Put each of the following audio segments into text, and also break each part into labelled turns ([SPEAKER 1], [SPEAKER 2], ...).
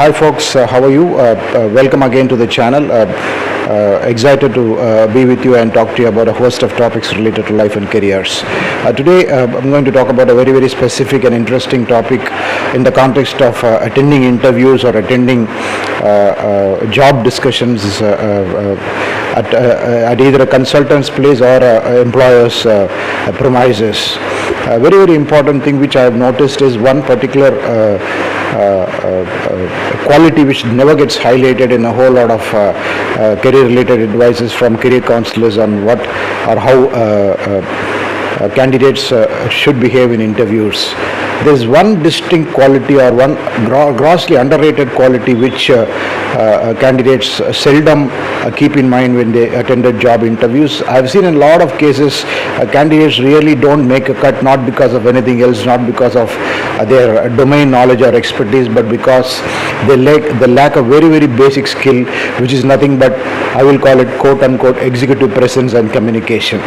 [SPEAKER 1] Hi folks, how are you? Welcome again to the channel. Excited to be with you and talk to you about a host of topics related to life and careers. Today I'm going to talk about a very specific and interesting topic in the context of attending interviews or attending job discussions at either a consultant's place or employer's premises. A very important thing which I have noticed is one particular quality which never gets highlighted in a whole lot of career related advices from career counselors on what or how candidates should behave in interviews. There is one distinct quality or one grossly underrated quality which candidates seldom keep in mind when they attended job interviews. I have seen in a lot of cases candidates really don't make a cut, not because of anything else, not because of their domain knowledge or expertise, but because they lack a very basic skill, which is nothing but, I will call it quote unquote, executive presence and communication.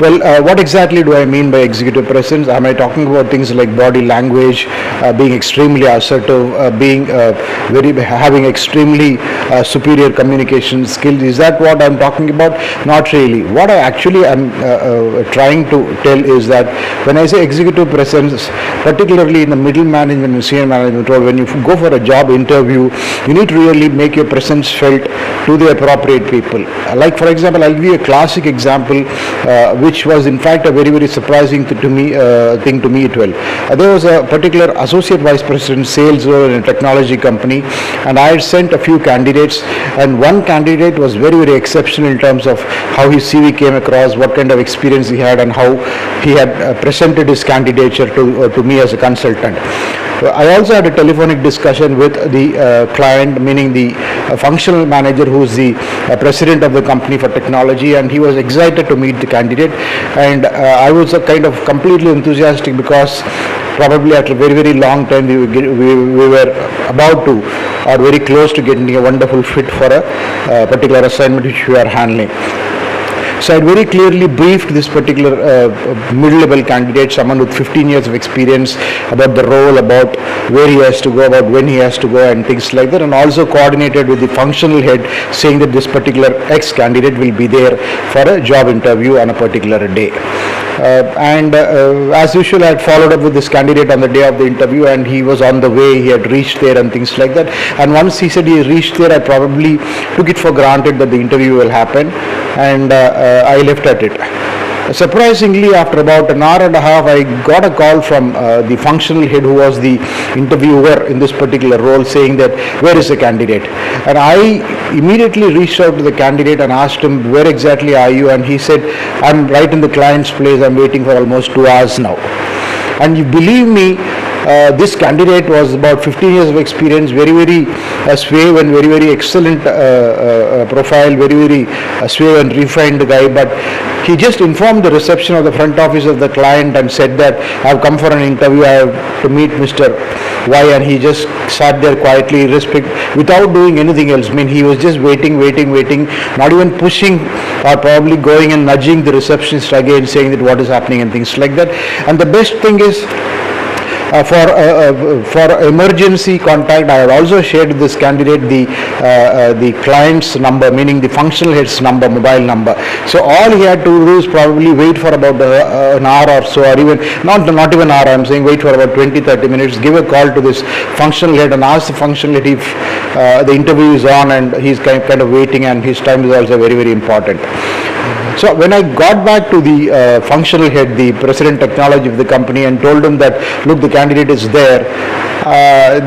[SPEAKER 1] Well, what exactly do I mean by executive presence? Am I talking about things like body language, being extremely assertive, having extremely superior communication skills? Is that what I'm talking about? Not really. What I actually am trying to tell is that when I say executive presence, particularly in the middle management and senior management role, when you go for a job interview, you need to really make your presence felt to the appropriate people. Like for example, I'll give you a classic example which was in fact a very surprising thing to me as well. There was a particular associate vice president sales role in a technology company, and I had sent a few candidates, and one candidate was very exceptional in terms of how his CV came across, what kind of experience he had, and how he had presented his candidature to me as a consultant. I also had a telephonic discussion with the client, meaning the functional manager who is the president of the company for technology, and he was excited to meet the candidate, and I was kind of completely enthusiastic because probably after a very long time we were about to or very close to getting a wonderful fit for a particular assignment which we are handling. So I had very clearly briefed this particular mid-level candidate, someone with 15 years of experience, about the role, about where he has to go, about when he has to go, and things like that, and also coordinated with the functional head saying that this particular ex-candidate will be there for a job interview on a particular day. As usual, I had followed up with this candidate on the day of the interview, and he was on the way, he had reached there and things like that. And once he said he reached there, I probably took it for granted that the interview will happen, and I left at it. Surprisingly, after about an hour and a half, I got a call from the functional head who was the interviewer in this particular role saying that, where is the candidate? And I immediately reached out to the candidate and asked him, where exactly are you? And he said, I'm right in the client's place, I'm waiting for almost 2 hours now. And you believe me, this candidate was about 15 years of experience, very suave and very excellent profile, very suave and refined guy, but he just informed the reception of the front office of the client and said that I have come for an interview, I have to meet Mr. Y, and he just sat there quietly without doing anything else. I mean, he was just waiting, not even pushing or probably going and nudging the receptionist again saying that what is happening and things like that. And the best thing is, for emergency contact, I had also shared with this candidate the client's number, meaning the functional head's number, mobile number. So all he had to do is probably wait for about an hour or so, or even not even an hour, I'm saying wait for about 20-30 minutes, give a call to this functional head and ask the functional head if the interview is on, and he's kind of waiting, and his time is also very important. So when I got back to the functional head, the president technology of the company, and told him that, look, the candidate is there,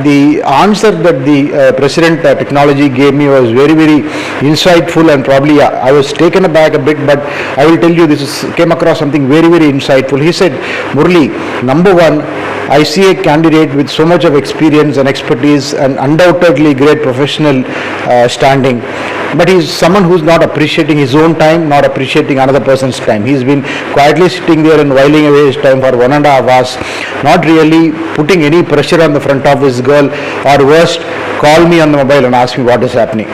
[SPEAKER 1] the answer that the president technology gave me was very insightful, and probably I was taken aback a bit, but I will tell you this came across something very insightful. He said, Murli, number one, I see a candidate with so much of experience and expertise and undoubtedly great professional standing, but he's someone who's not appreciating his own time, not appreciating another person's time. He's been quietly sitting there and whiling away his time for 1.5 hours, not really putting any pressure on the front office girl, or worst, call me on the mobile and ask me what is happening.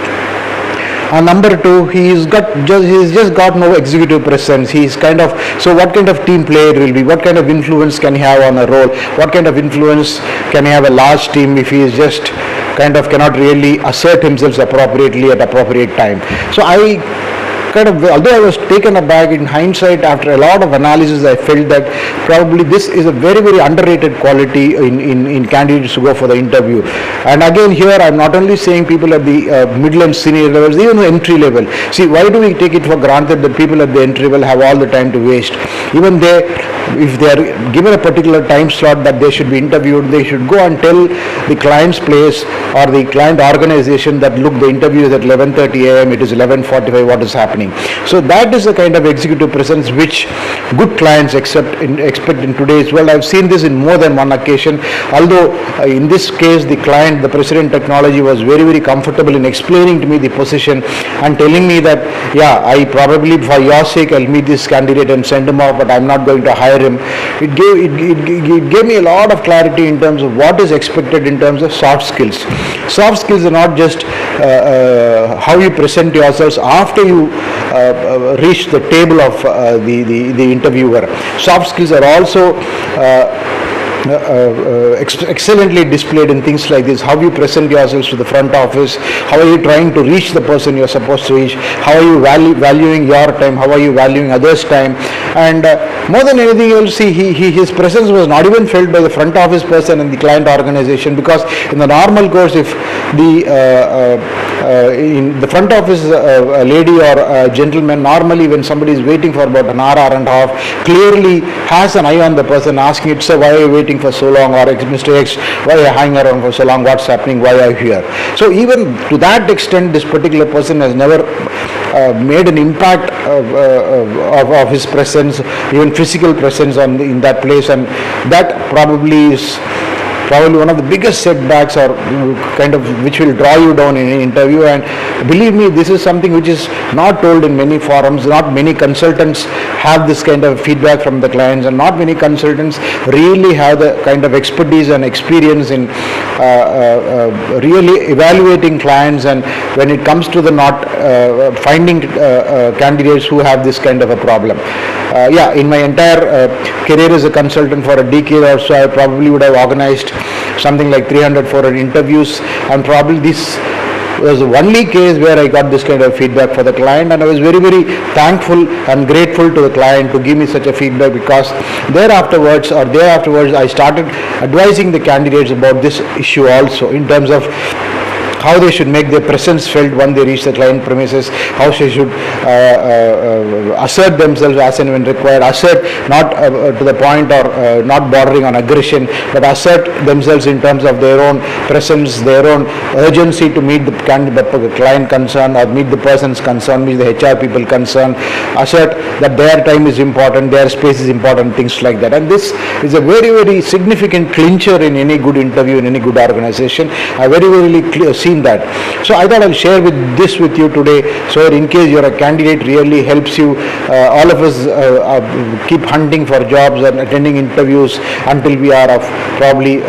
[SPEAKER 1] And number two, he's just got no executive presence. He's kind of, so what kind of team player will be? What kind of influence can he have on a role? What kind of influence can he have a large team if he is just kind of cannot really assert himself appropriately at appropriate time. So I kind of, although I was taken aback, in hindsight, after a lot of analysis, I felt that probably this is a very, very underrated quality in candidates who go for the interview. And again, here I'm not only saying people at the middle and senior levels, even the entry level. See, why do we take it for granted that people at the entry level have all the time to waste? Even if they are given a particular time slot that they should be interviewed, they should go and tell the client's place or the client organization that, look, the interview is at 11:30 a.m., it is 11:45, what is happening? So that is the kind of executive presence which good clients expect in today's world. I've seen this in more than one occasion, although in this case the client, the President Technology, was very, very comfortable in explaining to me the position and telling me that, yeah, I probably for your sake I'll meet this candidate and send him off, but I'm not going to hire him. It gave me a lot of clarity in terms of what is expected in terms of soft skills. Soft skills are not just how you present yourselves after you reach the table of the interviewer. Soft skills are also excellently displayed in things like this: how you present yourselves to the front office, how are you trying to reach the person you're supposed to reach, how are you valuing your time, how are you valuing others' time. And more than anything else, his presence was not even felt by the front office person and the client organization, because in the normal course, if in the front office lady or gentleman, normally when somebody is waiting for about an hour and a half, clearly has an eye on the person, asking it, "Sir, why are you waiting for so long?" or "Mr. X, why are you hanging around for so long? What's happening? Why are you here?" So even to that extent, this particular person has never made an impact of his presence, even physical presence in that place, and that probably is one of the biggest setbacks, or kind of which will draw you down in an interview. And believe me, this is something which is not told in many forums. Not many consultants have this kind of feedback from the clients, and not many consultants really have the kind of expertise and experience in really evaluating clients, and when it comes to the not finding candidates who have this kind of a problem. In my entire career as a consultant for a decade or so, I probably would have organized something like 300, 400 interviews, and probably this was the only case where I got this kind of feedback for the client, and I was very, very thankful and grateful to the client to give me such a feedback, because thereafterwards I started advising the candidates about this issue also, in terms of how they should make their presence felt when they reach the client premises, how they should assert themselves as and when required, assert not to the point or not bordering on aggression, but assert themselves in terms of their own presence, their own urgency to meet the client concern, or meet the person's concern, meet the HR people concerned, assert that their time is important, their space is important, things like that. And this is a very, very significant clincher in any good interview, in any good organization. I very, very seen that. So I thought I'll share this with you today, so that in case you're a candidate, really helps you. All of us keep hunting for jobs and attending interviews until we are of probably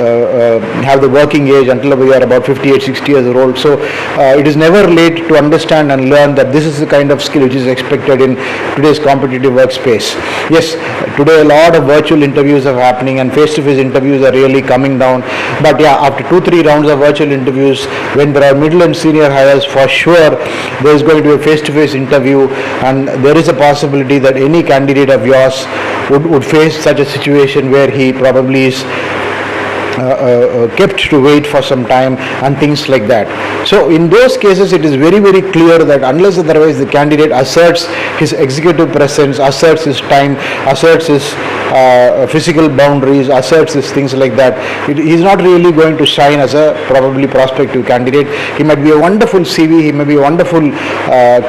[SPEAKER 1] have the working age, until we are about 58, 60 years old. So it is never late to understand and learn that this is the kind of skill which is expected in today's competitive workspace. Yes, today a lot of virtual interviews are happening, and face-to-face interviews are really coming down. But after 2-3 rounds of virtual interviews, when there are middle and senior hires, for sure there is going to be a face-to-face interview, and there is a possibility that any candidate of yours would face such a situation where he probably is kept to wait for some time and things like that. So in those cases, it is very, very clear that unless otherwise the candidate asserts his executive presence, asserts his time, asserts his physical boundaries, asserts his things like that, he is not really going to shine as a probably prospective candidate. He might be a wonderful CV, he may be a wonderful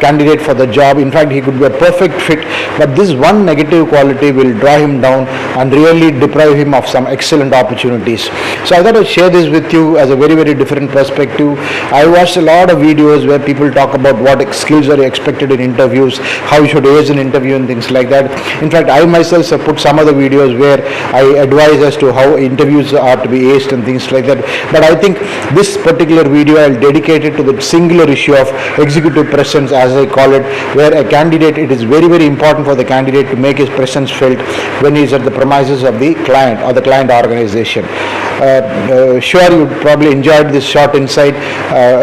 [SPEAKER 1] candidate for the job. In fact, he could be a perfect fit, but this one negative quality will draw him down and really deprive him of some excellent opportunities. So I thought I'd share this with you as a very, very different perspective. I watched a lot of videos where people talk about what skills are expected in interviews, how you should ace an interview and things like that. In fact, I myself have put some of the videos where I advise as to how interviews are to be aced and things like that. But I think this particular video I'll dedicate it to the singular issue of executive presence, as I call it, where a candidate, it is very, very important for the candidate to make his presence felt when he is at the premises of the client or the client organization. Sure, you probably enjoyed this short insight.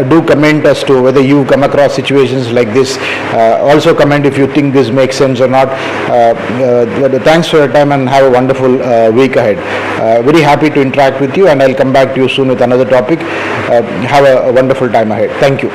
[SPEAKER 1] Do comment as to whether you come across situations like this. Also comment if you think this makes sense or not. Thanks for your time and have a wonderful week ahead. Very happy to interact with you, and I'll come back to you soon with another topic. Have a wonderful time ahead. Thank you.